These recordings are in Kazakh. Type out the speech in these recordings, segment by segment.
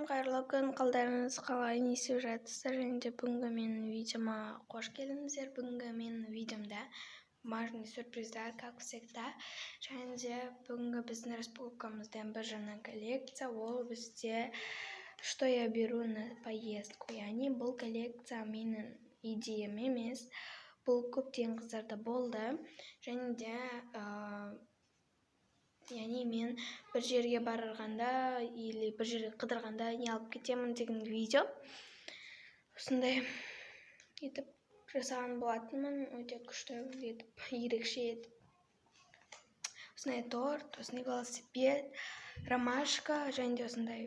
қайырлы күн, қалдарыңыз қалай, не істеп жатсыздар? Және де бүгінгі менің видеома қош келдіңіздер. Бүгінгі менің видеомда бумажный сюрприздар, как всегда. Және де бүгінгі біздің республикамыздан бір жаңа коллекция, ол бізде «Что я беру на поездку». Яғни бұл коллекция менің идеям емес, бұл көптеген қыздарда болды. Және де яғни мен бір жерге барғанда или бір жерге қыдырғанда не алып кетемін деген видео. Осындай етіп жасаған болатынмын, өте күшті етіп, ерекше етіп. Осындай торт, осындай велосипед, ромашка, және де осындай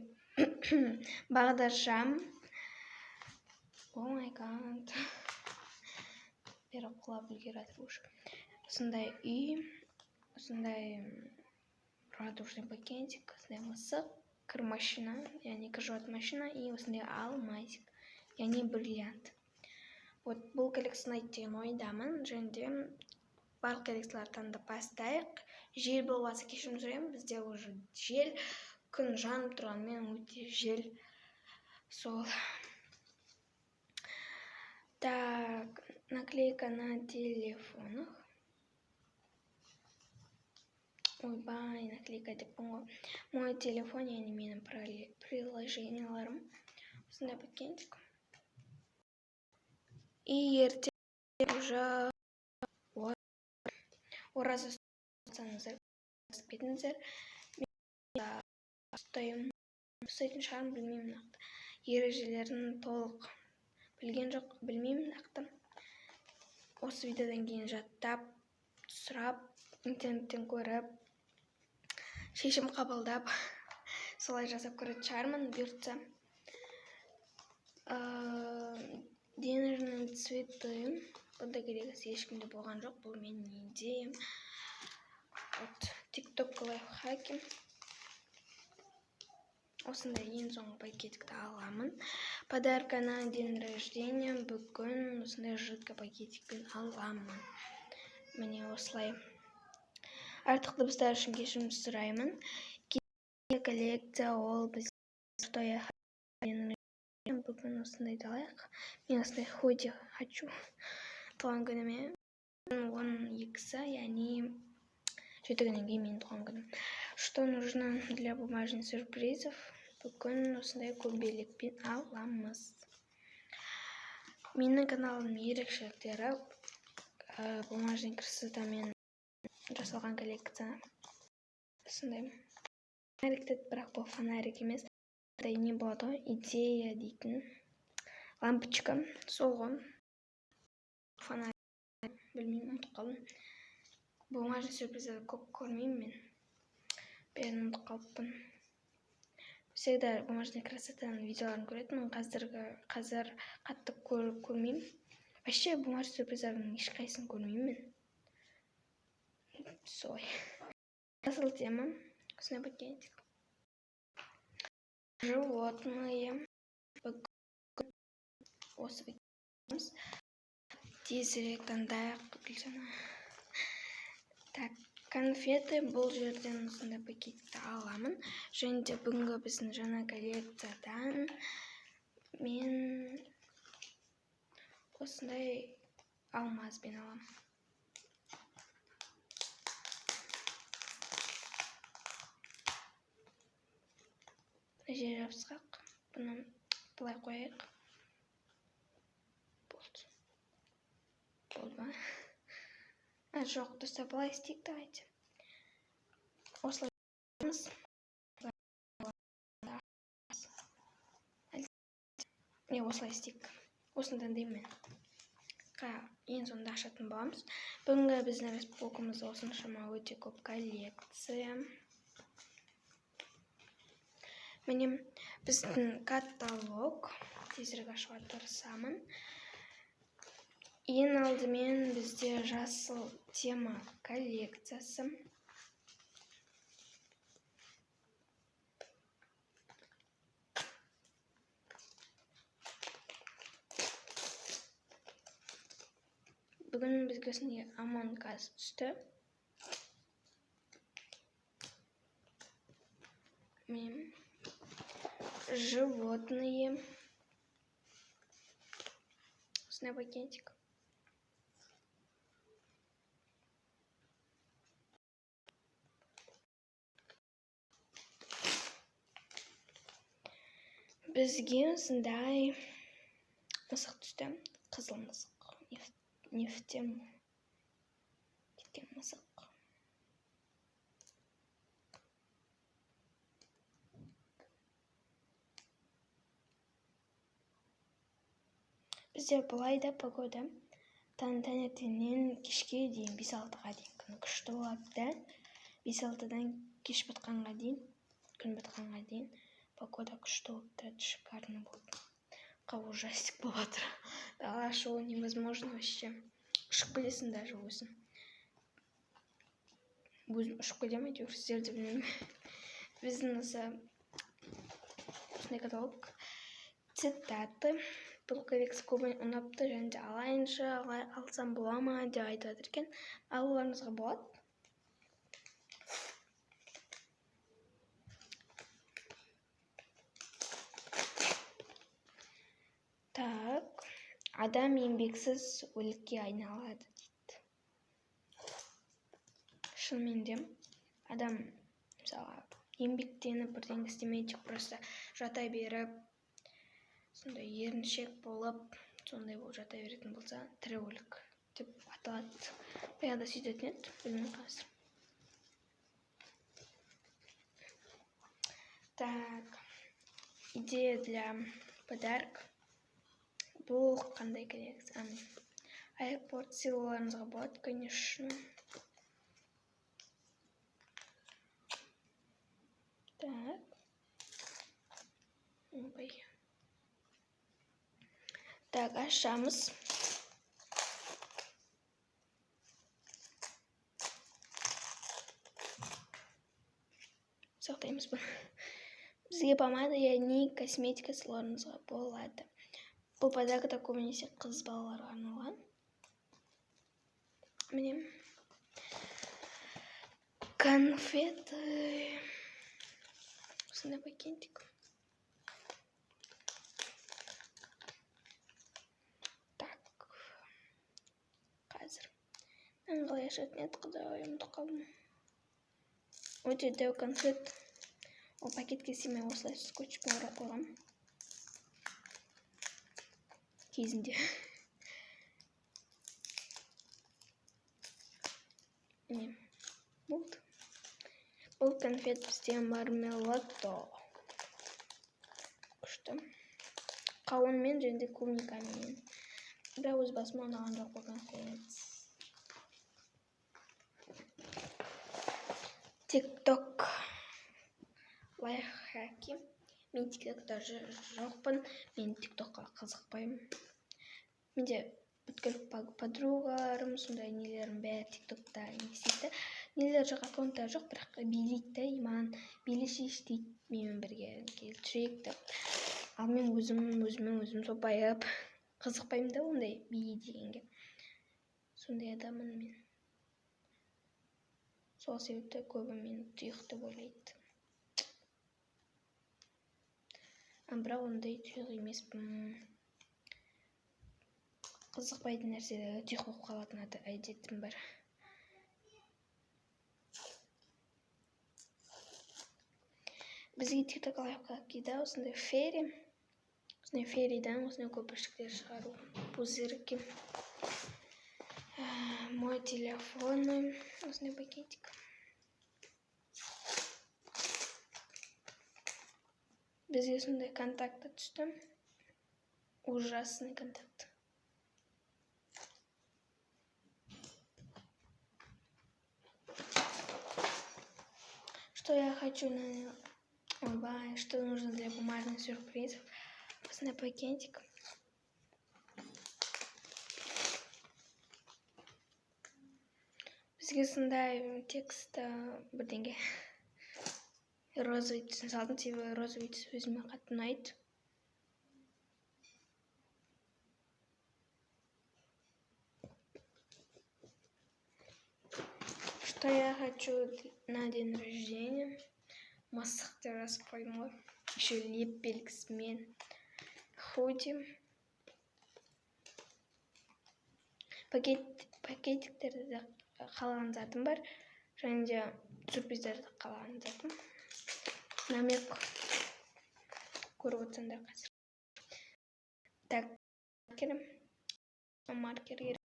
бағдаршам. О май гад. Бері құлап үлгереді уже. Осындай үй, осындай радужный пакетик, осындай мысық, кір машина, яғни кір жуатын машина, и осындай алмазик, яғни бриллиант. Вот бұл коллекцияны айтып деген ойдамын, және де барлық коллекцияларды таңдап бастайық. Жел болмаса кешірім сұраймын, бізде уже жел, күн жанып тұрғанмен өте жел. Сол. Так, наклейка на телефонах. Ойбай, наклейка деп ғой. Мой телефон, яғни менің приложенияларым. Осындай пакетик. И ертең уже ораза ұстаңыздар, кетіңіздер. Мен ұстайтын шығармын, білмеймін нақты. Ережелерін толық білген жоқ, білмеймін нақты. Осы видеодан кейін жаттап, сұрап, интернеттен көріп, шешім қабылдап, солай жасап көретін шығармын, бұйыртса. Денежные цветы. Бұндай коллекция ешкімде болған жоқ, бұл менің идеям. Тикток лайфхаки. Осындай ең соңғы пакетикті аламын. Подарка на день рождения. Бүгін осындай жидкий пакетикпен аламын. Міне осылай. Артық дыбыстар үшін кешірім сұраймын. Коллекция ол біз «Что я хочу». Бүгін осындай алайық. Мен осындай худи хочу. Туған күніме 12-сі, яғни 7 күннен кейін менің туған күнім. Что нужно для бумажных сюрпризов? Бүгін осындай көбелекпен аламыз. Менің каналымның ерекшеліктері бумажный красотамен жасалған коллекция. Осындай фонарик, бірақ бұл фонарик емес. Не болады ғой, идея дейтін лампочка. Сол ғой. Фонарик, білмеймін, ұмытып қалдым. Бумажный сюрприздерді көп көрмеймін мен. Бәрін ұмытып қалыппын. Всегда бумажный красотаның видеоларын көретінмін, қазір қатты көрмеймін. Вообще бумажный сюрприздердің ешқайсысын көрмеймін мен. Солай. Жасыл тема. Осындай пакетик. Животные. Осы пакетіміз. Тезірек таңдайық. Так, конфеты. Бұл жерден осындай пакетикті аламын. Және де бүгінгі біздің жаңа коллекциядан мен осындай алмазбен аламын. Жер жабысқақ. Бұны былай қойайық. Болды. Болды ба? Жоқ, достар, былай істейік, давайте. Осылай қоймыз. Осылай істейік. Осыны таңдаймын мен. Ең соңында ашатын боламыз. Бүгінгі біздің республикамызда осыншама өте көп коллекция. Міне біздің каталог. Тезірек ашуға тырысамын. Ең алдымен бізде жасыл тема коллекциясы. Бүгін бізге осындай Among Us түсті. животные. Осындай пакетик. Бізге осындай мысық түсті. Қызыл мысық. Нефтен кеткен мысық. Бізде былай да погода таңертеңнен кешке дейін 5-6-ға дейін күн күшті болады да. 5-6-дан кеш батқанға дейін, күн батқанға дейін погода күшті болып тұрады, шикарно болды. Ужастик болып жатыр. Дала шығу невозможно вообще. Ұшып келесің даже өзің. Өзім ұшып келем, әйтеуір сіздерді білмеймін. Біздің осы осындай каталог. Цитаты. Бұл коллекция көбіне ұнапты, және де алайыншы, алсам бола ма деп айтып жатыр екен. Алуларыңызға болады. Так, адам еңбексіз өлікке айналады дейді. Шынымен де адам мысалы еңбектеніп бірдеңе істемей, тек просто жата беріп, сондай еріншек болып, сондай болып жата беретін болса, тірі өлік деп аталады. Баяғыда сөйтетін еді, білмеймін қазір. Так, идея для подарка. Бұл қандай коллекция? Аэропорт сыйлауларыңызға болады, конечно. Так. Так, ашамыз. Сақтаймыз бұл. Бізге помада яғни косметика сыйлауларыңызға болады. Бұл подаркада көбінесе қыз балаларға арналған. Міне. Конфеты. Осындай пакетик. Так. Қазір. Мен қалай ашатын еді, құдай ұмытып қалдым. Өте дәу конфет. Ол пакетке сыймай осылай скотчпен орап қойғам. Кезінде. Міне. Болды. Бұл конфет бізде мармелado. Күшті. Қауынмен және клубникамен. Бірақ өз басыма ұнаған жоқ бұл конфет. TikTok лайфхаки. Мен TikTokта жоқпын. Мен TikTokқа қызықпаймын. Менде бүткіл подругаларым, сондай нелерім бәрі TikTokта не істейді. Нелер жоқ, аккаунттар жоқ, бірақ билейді, иман билесе істейді менімен бірге жүрейік деп. Ал мен өзім сопайып қызықпаймын да ондай би дегенге. Сондай адаммын мен. Сол себепті көбі мені тұйық деп ойлайды. Бірақ ондай тұйық емеспін. Қызықпайтын нәрседе тұйық болып қалатын әдетім бар. Бізге TikTok лайфхакида осындай фейри. Осындай фейридан осындай көпіршіктер шығару. Пузырьки. Мой телефон. Осындай пакетик. Бізге сондай контакты түсті. Ужасный контакт. Что я хочу на... Ой, что нужно для бумажных сюрпризов? Осындай пакетик. Бізге сондай текст бірдеңе. Розовый түсін салдым, себебі розовый түс өзіме қатты ұнайды. Что я хочу на день рождения? Мысық деп жазып қойдым ғой. еще леп белгісімен худи. Пакетиктерде қалған затым бар. Және де сюрприздерді қалған затым. Намек көріп отырсаңдар қазір. Так, маркер керек.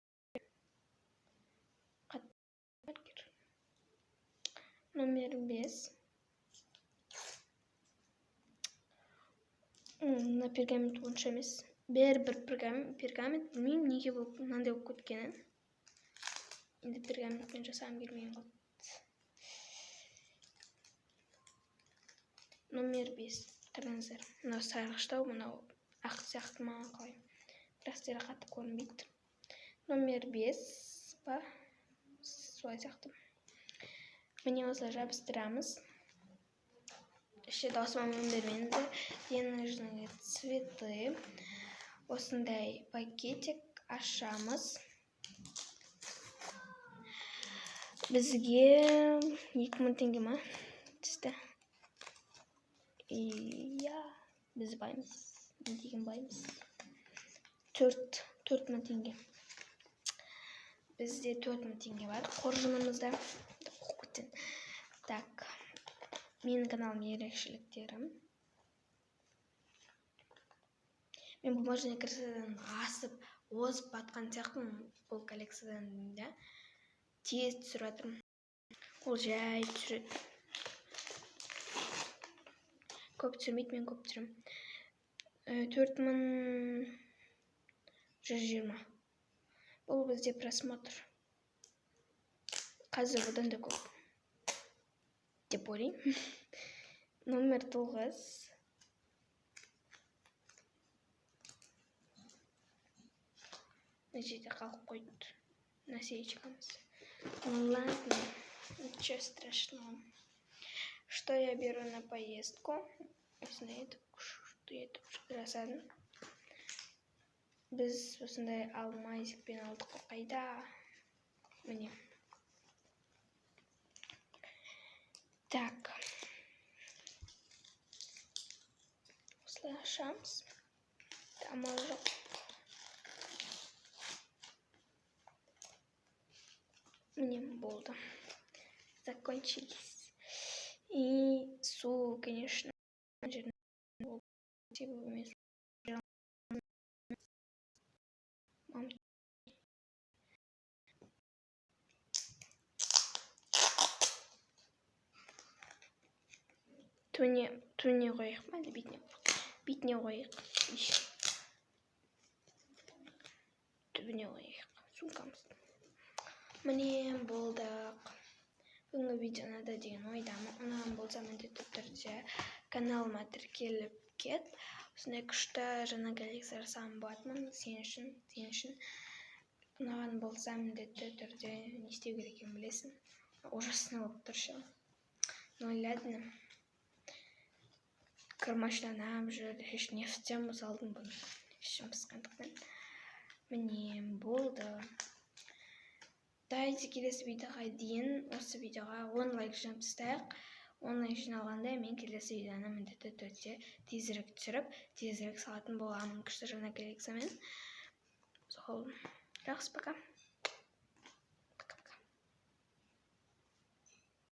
Номер 5. Мына пергамент бойынша емес. Бәрібір пергамент білмеймін неге мынандай болып кеткенін. Енді пергаментпен жасағым келмеген қалды. Номер 5. Қараңыздар. Мынау сарғыштау, мынау ақ сияқты маған қалай. Бірақ сіздерге қатты көрінбейді. Номер 5 ба? Солай сияқты. Міне осылай жабыстырамыз. Еще даусыма бермеңіздер. Денежные цветы. Осындай пакетик ашамыз. Бізге 2000 теңге ма? Түсті. Біз баймыз. Не деген баймыз? 4000 теңге. Бізде 4000 теңге бар. Қоржынымызда. Так. Менің каналым ерекшеліктерім. Мен бумажный красодан асып, озып батқан сияқтымын бұл коллекциядан да. Тез түсіріп жатырмын. Ол жай түсіреді. Көп түсірмейді, мен көп түсірем. 4120. Бұл бізде просмотр. Қазір бұдан да көп. Деп ойлаймын. Номер 9. Мына жерде қалып қойды. Насечкамыз. Ладно, ничего страшного. Что я беру на поездку? Знаете, что я тут жасадым. Біз осындай алмазикпен алдық қайда. Міне. Так. Осылай ашамыз. Тамақ жоқ. Мне болды. Закончились. И су, конечно, Түне қойық па, бетіне қойық. Түбіне қойық. Сумкамыз. Міне болдық. Бүгінгі видео ұнады деген ойдамын. Ұнаған болса міндетті түрде каналыма тіркеліп кет. Осындай күшті жаңа коллекция жасаған болатынмын. Сен үшін. Ұнаған болса міндетті түрде не істеу керек екенін білесің. Ужасно болып тұр ше. Ойладым. Кырмашланам жүр. Не в тему салдым бұны. Ішім пысқандықтан. Міне болды. Дайцы келесі видеоға дейін осы видеоға 10 лайк жинап тастайық. 10 лайк жиналғанда мен келесі видеоны міндетті түрде тезірек түсіріп, тезірек салатын боламын күшті жаңа коллекциямен. Жақсы, пока.